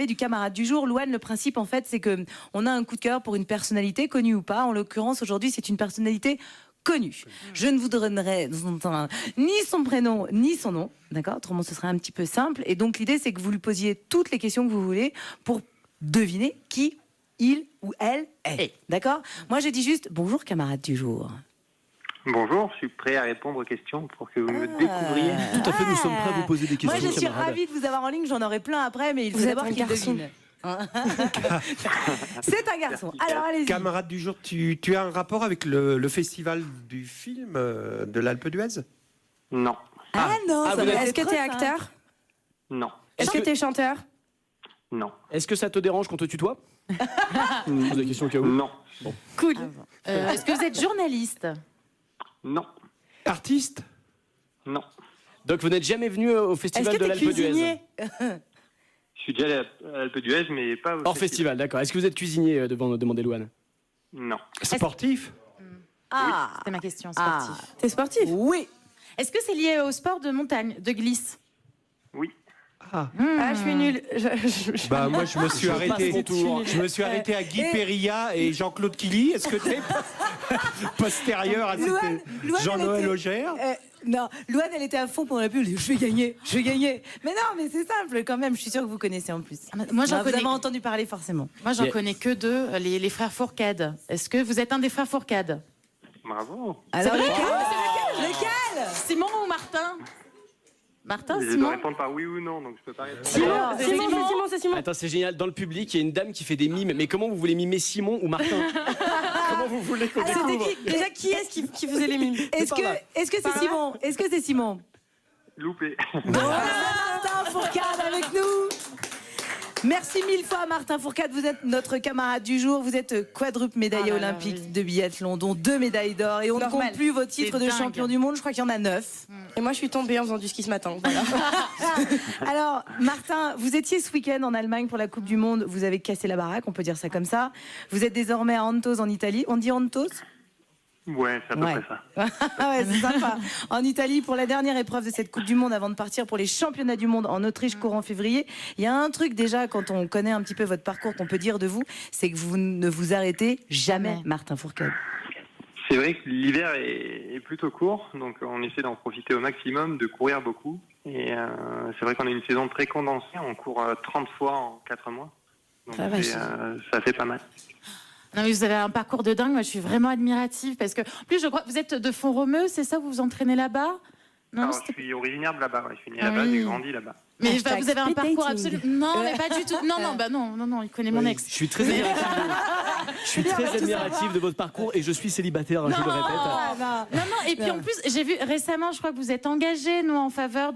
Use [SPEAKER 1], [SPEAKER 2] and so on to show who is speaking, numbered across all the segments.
[SPEAKER 1] parler du camarade du jour. Louane, le principe, en fait, c'est qu'on a un coup de cœur pour une personnalité, connue ou pas. En l'occurrence, aujourd'hui, c'est une personnalité connue. Je ne vous donnerai ni son prénom, ni son nom. D'accord ? Autrement, ce serait un petit peu simple. Et donc, l'idée, c'est que vous lui posiez toutes les questions que vous voulez pour deviner qui il ou elle est. D'accord ? Moi, je dis juste bonjour, camarade du jour.
[SPEAKER 2] Bonjour, je suis prêt à répondre aux questions pour que vous me découvriez.
[SPEAKER 3] Tout à fait, nous sommes prêts à vous poser des questions.
[SPEAKER 1] Moi, je suis
[SPEAKER 3] camarade.
[SPEAKER 1] ravie de vous avoir en ligne. J'en aurai plein après, mais il faut d'abord qu'il devine. C'est un garçon. Alors, allez-y.
[SPEAKER 4] Camarade du jour, tu as un rapport avec le festival du film de l'Alpe d'Huez ?
[SPEAKER 2] Non.
[SPEAKER 1] Ah non, ça va
[SPEAKER 5] Est-ce
[SPEAKER 1] être
[SPEAKER 5] que t'es
[SPEAKER 1] trop
[SPEAKER 5] acteur ?
[SPEAKER 2] Non.
[SPEAKER 5] Est-ce que t'es chanteur ?
[SPEAKER 2] Non.
[SPEAKER 3] Est-ce que ça te dérange qu'on te tutoie? Je pose la question au cas où.
[SPEAKER 2] Non.
[SPEAKER 3] Bon.
[SPEAKER 1] cool.
[SPEAKER 6] Est-ce que vous êtes journaliste?
[SPEAKER 2] Non.
[SPEAKER 4] Artiste ?
[SPEAKER 2] Non.
[SPEAKER 3] Donc vous n'êtes jamais venu au
[SPEAKER 1] Est-ce
[SPEAKER 3] festival
[SPEAKER 1] que
[SPEAKER 3] de
[SPEAKER 1] t'es
[SPEAKER 3] l'Alpe d'Huez?
[SPEAKER 1] cuisinier?
[SPEAKER 2] Je suis déjà allé à l'Alpe d'Huez, mais pas au
[SPEAKER 3] Hors festival, d'accord. Est-ce que vous êtes cuisinier devant demander Louane?
[SPEAKER 2] Non.
[SPEAKER 4] Sportif ?
[SPEAKER 1] Ah,
[SPEAKER 6] C'était ma question, sportif.
[SPEAKER 5] T'es sportif ?
[SPEAKER 1] oui.
[SPEAKER 6] Est-ce que c'est lié au sport de montagne, de glisse?
[SPEAKER 2] Oui.
[SPEAKER 5] Ah, je suis nulle.
[SPEAKER 4] Bah moi je me suis arrêté.
[SPEAKER 3] mon tour.
[SPEAKER 4] Je me suis arrêté à Guy Perilla et Jean-Claude Killy. Est-ce que t'es postérieur à
[SPEAKER 1] Louane,
[SPEAKER 4] Jean-Noël
[SPEAKER 1] elle
[SPEAKER 4] Augère?
[SPEAKER 1] Non, Louane, elle était à fond pendant la pub. Elle dit, je vais gagner. Mais non, mais c'est simple quand même. Je suis sûre que vous connaissez en plus.
[SPEAKER 6] Moi, j'en
[SPEAKER 1] Vous
[SPEAKER 6] connais.
[SPEAKER 1] avez entendu parler forcément.
[SPEAKER 6] Moi, j'en
[SPEAKER 3] Yeah.
[SPEAKER 6] connais que deux, les frères Fourcade. Est-ce que vous êtes un des frères Fourcade?
[SPEAKER 2] Bravo.
[SPEAKER 1] Alors
[SPEAKER 6] vrai
[SPEAKER 1] lequel
[SPEAKER 6] Simon ou Martin? Martin,
[SPEAKER 2] Je dois
[SPEAKER 6] Simon?
[SPEAKER 2] répondre par oui ou non, donc je peux pas répondre.
[SPEAKER 1] Alors,
[SPEAKER 5] C'est Simon, c'est Simon.
[SPEAKER 3] Attends, c'est génial. Dans le public, il y a une dame qui fait des mimes. Mais comment vous voulez mimer Simon ou Martin? Comment vous voulez qu'on
[SPEAKER 1] Alors,
[SPEAKER 3] découvre?
[SPEAKER 5] Déjà, qui est-ce qui faisait les mimes ?
[SPEAKER 1] Est-ce que c'est Simon? Est-ce que c'est Simon?
[SPEAKER 2] Loupé.
[SPEAKER 1] Martin Fourcade avec nous. Merci mille fois Martin Fourcade, vous êtes notre camarade du jour, vous êtes quadruple médaillé
[SPEAKER 6] Oh là là,
[SPEAKER 1] olympique
[SPEAKER 6] oui.
[SPEAKER 1] de biathlon, dont 2 médailles d'or, et on ne
[SPEAKER 6] Normal.
[SPEAKER 1] compte plus vos titres
[SPEAKER 6] C'est
[SPEAKER 1] de
[SPEAKER 6] dingue.
[SPEAKER 1] champion du monde, je crois qu'il y en a 9.
[SPEAKER 5] Et moi, je suis tombée en faisant du ski ce matin. Voilà.
[SPEAKER 1] Alors Martin, vous étiez ce week-end en Allemagne pour la Coupe du Monde, vous avez cassé la baraque, on peut dire ça comme ça. Vous êtes désormais à Antos en Italie, on dit Antos?
[SPEAKER 2] Ouais, c'est à peu
[SPEAKER 1] Ouais.
[SPEAKER 2] près ça.
[SPEAKER 1] Ouais, c'est sympa. En Italie, pour la dernière épreuve de cette Coupe du Monde, avant de partir pour les championnats du monde en Autriche courant février, il y a un truc déjà, quand on connaît un petit peu votre parcours, qu'on peut dire de vous, c'est que vous ne vous arrêtez jamais, Martin Fourcade.
[SPEAKER 2] C'est vrai que l'hiver est plutôt court, donc on essaie d'en profiter au maximum, de courir beaucoup. Et c'est vrai qu'on a une saison très condensée, on court 30 fois en 4 mois. Donc
[SPEAKER 1] Ah, vache.
[SPEAKER 2] ça fait pas mal.
[SPEAKER 6] Non, mais vous avez un parcours de dingue. Moi, je suis vraiment admirative parce que, en plus, je crois que vous êtes de Font-Romeu, c'est ça? Vous vous entraînez là-bas? Non,
[SPEAKER 2] Alors, je
[SPEAKER 6] c'était-
[SPEAKER 2] suis originaire de là-bas, ouais. Je suis né
[SPEAKER 6] Ah
[SPEAKER 2] là-bas,
[SPEAKER 6] oui.
[SPEAKER 2] j'ai grandi là-bas.
[SPEAKER 6] Mais
[SPEAKER 1] Hashtag
[SPEAKER 6] vous avez un
[SPEAKER 1] speed
[SPEAKER 6] parcours
[SPEAKER 1] dating.
[SPEAKER 6] absolument. Non, mais pas du tout. Non, il connaît mon
[SPEAKER 3] Oui,
[SPEAKER 6] ex.
[SPEAKER 3] Je suis très admiratif. Je suis très admiratif de votre parcours et je suis célibataire, je le répète.
[SPEAKER 1] Ah,
[SPEAKER 6] Non, et puis en plus, j'ai vu récemment, je crois que vous êtes engagé, nous, en faveur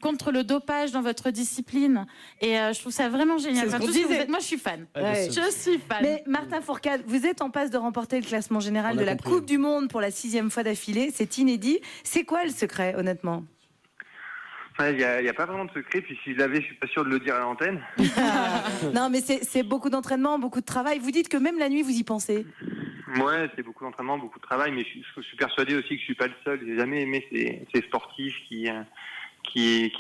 [SPEAKER 6] contre le dopage dans votre discipline. Et je trouve ça vraiment génial.
[SPEAKER 5] C'est ce
[SPEAKER 6] Enfin,
[SPEAKER 5] qu'on
[SPEAKER 6] tout ce que vous
[SPEAKER 5] disait.
[SPEAKER 6] êtes- moi, je suis fan.
[SPEAKER 1] Ouais.
[SPEAKER 6] Je suis fan.
[SPEAKER 1] Mais Martin Fourcade, vous êtes en passe de remporter le classement général
[SPEAKER 3] On a
[SPEAKER 1] de la
[SPEAKER 3] compris.
[SPEAKER 1] Coupe du Monde pour la 6e fois d'affilée. C'est inédit. C'est quoi le secret, honnêtement?
[SPEAKER 2] Il n'y a pas vraiment de secret, puis si je l'avais, je suis pas sûr de le dire à l'antenne.
[SPEAKER 1] Non, mais c'est beaucoup d'entraînement, beaucoup de travail. Vous dites que même la nuit, vous y pensez.
[SPEAKER 2] Ouais, c'est beaucoup d'entraînement, beaucoup de travail, mais je suis persuadé aussi que je suis pas le seul. J'ai jamais aimé ces sportifs qui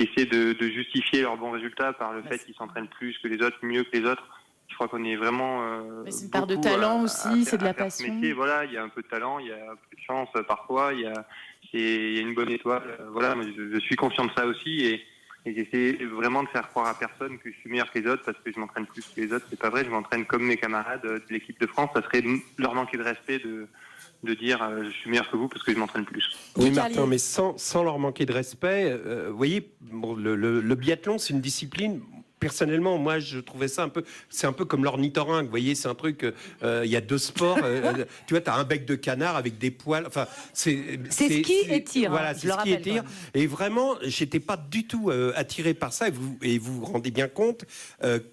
[SPEAKER 2] essaient de justifier leurs bons résultats par le fait qu'ils s'entraînent plus que les autres, mieux que les autres. Je crois qu'on est vraiment.
[SPEAKER 6] Mais c'est une part de
[SPEAKER 2] beaucoup
[SPEAKER 6] talent
[SPEAKER 2] à
[SPEAKER 6] aussi, c'est de la
[SPEAKER 2] à faire ce
[SPEAKER 6] passion.
[SPEAKER 2] métier. Voilà, il y a un peu de talent, il y a un peu de chance parfois, il y a une bonne étoile. Voilà, mais je suis conscient de ça aussi et j'essaie vraiment de faire croire à personne que je suis meilleur que les autres parce que je m'entraîne plus que les autres. C'est pas vrai, je m'entraîne comme mes camarades de l'équipe de France. Ça serait leur manquer de respect de dire je suis meilleur que vous parce que je m'entraîne plus.
[SPEAKER 4] Oui, Martin, mais sans leur manquer de respect, vous voyez, bon, le biathlon, c'est une discipline. Personnellement, moi, je trouvais ça c'est un peu comme l'ornithorynque, vous voyez, c'est un truc, il y a 2 sports, tu vois, tu as un bec de canard avec des poils, enfin, c'est
[SPEAKER 1] ski et tir,
[SPEAKER 4] Voilà,
[SPEAKER 1] hein,
[SPEAKER 4] c'est
[SPEAKER 1] je le
[SPEAKER 4] ski et
[SPEAKER 1] rappelle,
[SPEAKER 4] tir.
[SPEAKER 1] quand même.
[SPEAKER 4] Et vraiment, j'étais pas du tout attiré par ça, et vous vous rendez bien compte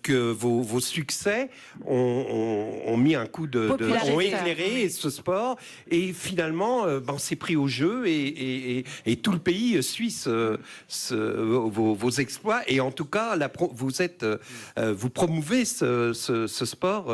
[SPEAKER 4] que vos succès ont mis un coup
[SPEAKER 1] Popularité.
[SPEAKER 4] ont éclairé ce sport, et finalement, on s'est pris au jeu, et tout le pays suit vos exploits, et en tout cas, vous vous promouvez ce sport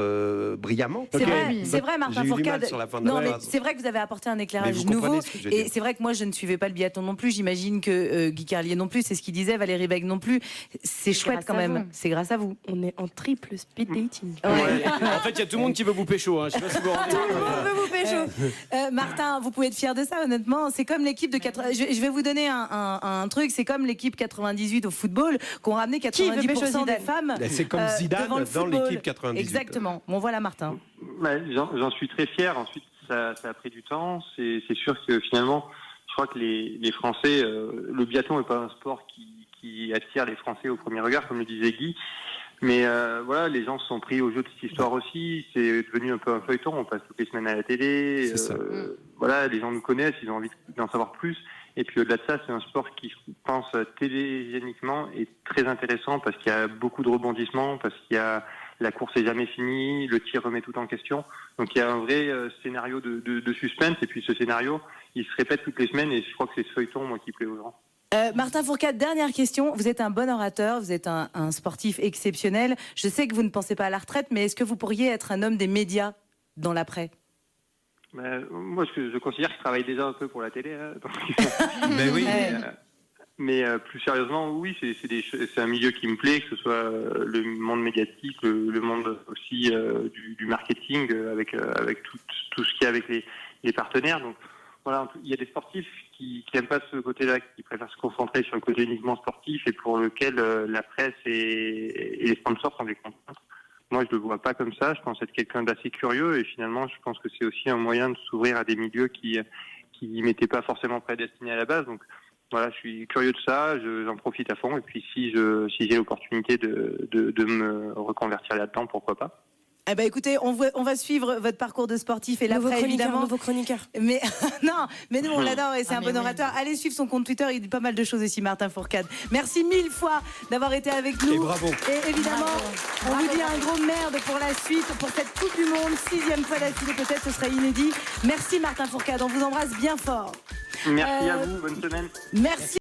[SPEAKER 4] brillamment.
[SPEAKER 1] C'est
[SPEAKER 3] Ok.
[SPEAKER 1] vrai,
[SPEAKER 6] Oui.
[SPEAKER 1] c'est vrai, Martin
[SPEAKER 4] J'ai eu du mal
[SPEAKER 1] Fourcade.
[SPEAKER 4] sur la fin de la
[SPEAKER 1] Non, mais
[SPEAKER 4] phrase.
[SPEAKER 1] c'est vrai que vous avez apporté un
[SPEAKER 4] Mais
[SPEAKER 1] éclairage
[SPEAKER 4] vous comprenez
[SPEAKER 1] nouveau.
[SPEAKER 4] ce que je veux
[SPEAKER 1] Et
[SPEAKER 4] dire.
[SPEAKER 1] c'est vrai que moi, je ne suivais pas le biathlon non plus. J'imagine que Guy Carlier non plus. C'est ce qu'il disait, Valérie Bègue non plus. C'est chouette
[SPEAKER 6] grâce
[SPEAKER 1] quand
[SPEAKER 6] à
[SPEAKER 1] même.
[SPEAKER 6] vous.
[SPEAKER 1] C'est grâce à vous.
[SPEAKER 5] On est en triple speed dating.
[SPEAKER 3] Ouais. En fait, il y a tout le monde qui veut vous pécho. Hein. Je sais pas si vous vous rendez compte.
[SPEAKER 5] On veut vous pécho.
[SPEAKER 1] Martin, vous pouvez être fier de ça, honnêtement. C'est comme l'équipe de 80. Je vais vous donner un truc. C'est comme l'équipe 98 au football, qu'on ramenait
[SPEAKER 5] Qui veut pécho
[SPEAKER 1] 90% des
[SPEAKER 5] Zidane
[SPEAKER 1] femmes.
[SPEAKER 4] C'est comme Zidane
[SPEAKER 1] devant le
[SPEAKER 4] dans
[SPEAKER 1] football.
[SPEAKER 4] l'équipe 98.
[SPEAKER 1] Exactement. Bon, voilà, Martin.
[SPEAKER 2] J'en suis très fier. Ensuite, ça a pris du temps. C'est sûr que finalement, je crois que les Français, le biathlon n'est pas un sport qui attire les Français au premier regard, comme le disait Guy. Mais voilà, les gens se sont pris au jeu de cette histoire aussi. C'est devenu un peu un feuilleton. On passe toutes les semaines à la télé.
[SPEAKER 4] C'est ça.
[SPEAKER 2] Voilà, les gens nous connaissent, ils ont envie d'en savoir plus. Et puis au-delà de ça, c'est un sport qui, je pense, télégéniquement est très intéressant parce qu'il y a beaucoup de rebondissements, parce qu'il y a la course est jamais finie, le tir remet tout en question. Donc il y a un vrai scénario de suspense. Et puis ce scénario, il se répète toutes les semaines. Et je crois que c'est ce feuilleton, moi, qui plaît aux gens.
[SPEAKER 1] Martin Fourcade, dernière question. Vous êtes un bon orateur, vous êtes un sportif exceptionnel. Je sais que vous ne pensez pas à la retraite, mais est-ce que vous pourriez être un homme des médias dans l'après?
[SPEAKER 2] Moi, je considère que je travaille déjà un peu pour la télé. Hein, donc...
[SPEAKER 4] Mais oui.
[SPEAKER 2] Mais plus sérieusement, oui, c'est un milieu qui me plaît, que ce soit le monde médiatique, le monde aussi du marketing, avec tout ce qu'il y a avec les partenaires. Donc voilà, il y a des sportifs qui n'aiment pas ce côté-là, qui préfèrent se concentrer sur le côté uniquement sportif et pour lequel la presse et les sponsors sont des contraintes. Moi, je ne le vois pas comme ça. Je pense être quelqu'un d'assez curieux et finalement, je pense que c'est aussi un moyen de s'ouvrir à des milieux qui m'étaient pas forcément prédestinés à la base. Donc voilà, je suis curieux de ça, j'en profite à fond. Et puis si j'ai l'opportunité de me reconvertir là-dedans, pourquoi pas.
[SPEAKER 1] Eh ben écoutez, on va suivre votre parcours de sportif et l'après évidemment.
[SPEAKER 5] Nouveau chroniqueur.
[SPEAKER 1] Mais non, mais nous on l'adore et c'est un
[SPEAKER 6] mais
[SPEAKER 1] bon
[SPEAKER 6] oui.
[SPEAKER 1] orateur. Allez suivre son compte Twitter, il dit pas mal de choses aussi, Martin Fourcade. Merci 1000 fois d'avoir été avec nous.
[SPEAKER 4] Et bravo.
[SPEAKER 1] Et évidemment, on vous dit un gros merde pour la suite, pour cette Coupe du Monde, 6e fois d'affilée peut-être, ce sera inédit. Merci Martin Fourcade, on vous embrasse bien fort.
[SPEAKER 2] Merci à vous, bonne semaine.
[SPEAKER 1] Merci.